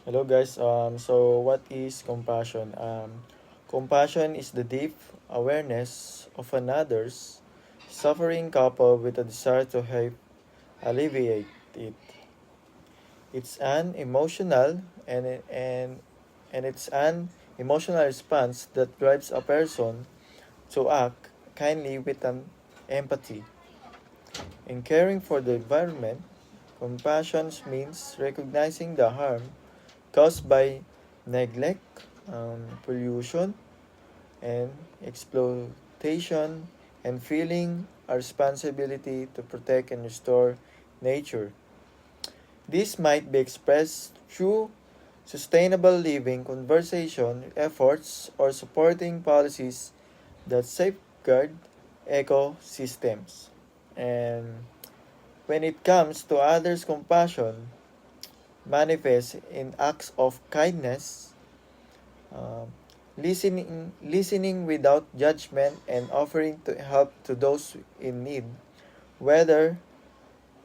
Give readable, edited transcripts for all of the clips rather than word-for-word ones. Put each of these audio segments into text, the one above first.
Hello guys. So what is compassion? Compassion is the deep awareness of another's suffering coupled with a desire to help alleviate it. It's an emotional and it's an emotional response that drives a person to act kindly with an empathy. In caring for the environment, compassion means recognizing the harm caused by neglect, pollution, and exploitation, and feeling a responsibility to protect and restore nature. This might be expressed through sustainable living conversation efforts or supporting policies that safeguard ecosystems. And when it comes to others' compassion, manifests in acts of kindness, um, listening without judgment, and offering to help to those in need, whether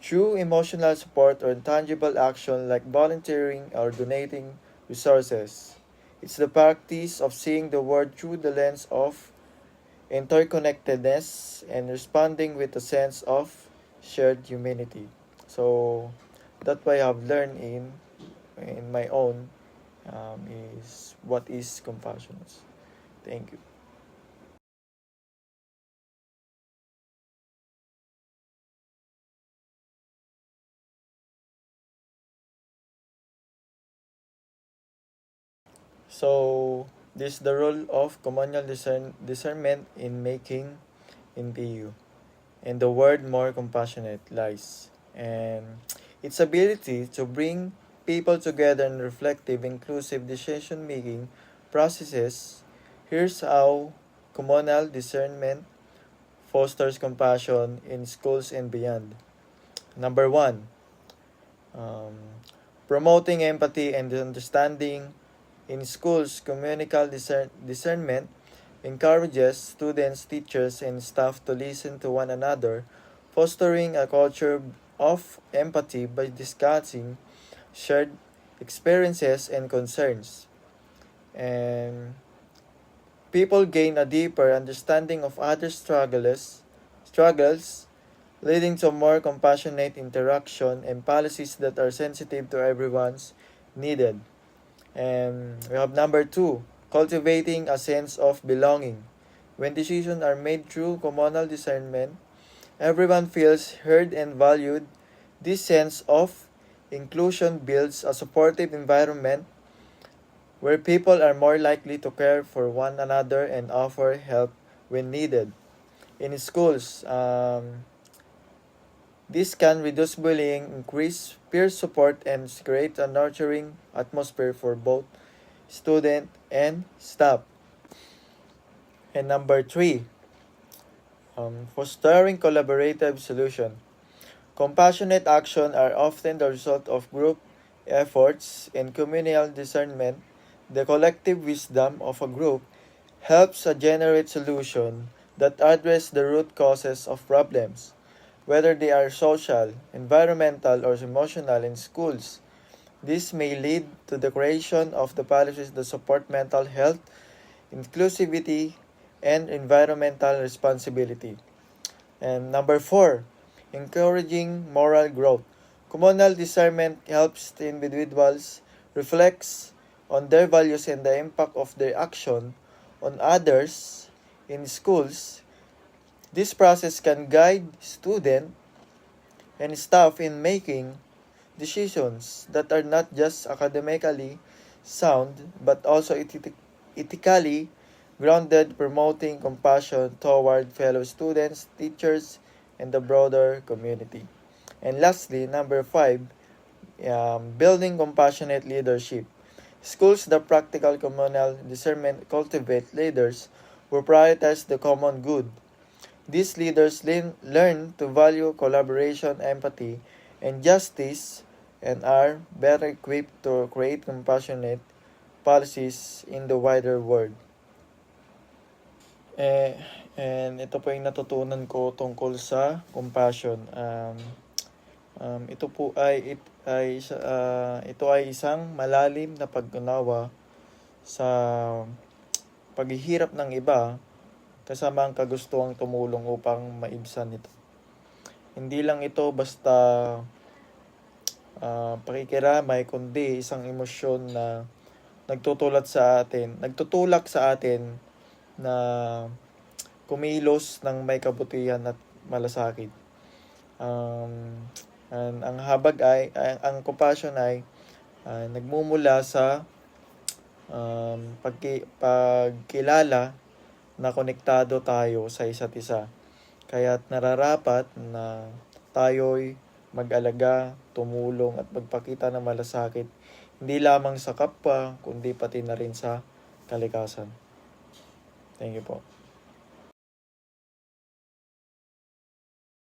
through emotional support or tangible action like volunteering or donating resources. It's the practice of seeing the world through the lens of interconnectedness and responding with a sense of shared humanity. So that's what I have learned in my own is what is compassion. Thank you. So this is the role of communal discernment in making in PU. And the word more compassionate lies. And its ability to bring people together in reflective, inclusive decision making processes. Here's how communal discernment fosters compassion in schools and beyond. Number one, um, promoting empathy and understanding in schools. Communal discernment encourages students, teachers, and staff to listen to one another, fostering a culture of empathy by discussing shared experiences and concerns. And people gain a deeper understanding of others' struggles, leading to more compassionate interaction and policies that are sensitive to everyone's needed. And we have number two, cultivating a sense of belonging. When decisions are made through communal discernment, everyone feels heard and valued. This sense of inclusion builds a supportive environment where people are more likely to care for one another and offer help when needed. In schools, this can reduce bullying, increase peer support, and create a nurturing atmosphere for both student and staff. And number three, fostering collaborative solution. Compassionate action are often the result of group efforts and communal discernment. The collective wisdom of a group helps generate solutions that address the root causes of problems, whether they are social, environmental, or emotional in schools. This may lead to the creation of the policies that support mental health, inclusivity, and environmental responsibility. And number four, encouraging moral growth. Communal discernment helps the individuals reflect on their values and the impact of their action on others in schools. This process can guide students and staff in making decisions that are not just academically sound but also ethically grounded, promoting compassion toward fellow students, teachers, and the broader community. And lastly, number five, building compassionate leadership. Schools that practical communal discernment cultivate leaders who prioritize the common good. These leaders learn to value collaboration, empathy, and justice and are better equipped to create compassionate policies in the wider world. Eh, and ito po yung natutunan ko tungkol sa compassion. Ito ay isang malalim na pag-unawa sa paghihirap ng iba kasama ang kagustuhang tumulong upang maibsan ito. Hindi lang ito basta pakikiramay, kundi isang emosyon na nagtutulak sa atin na kumilos ng may kabutihan at malasakit. Ang compassion ay nagmumula sa pagkilala na konektado tayo sa isa't isa. Kaya't nararapat na tayo'y mag-alaga, tumulong at magpakita ng malasakit hindi lamang sa kapwa kundi pati na rin sa kalikasan. Thank you po.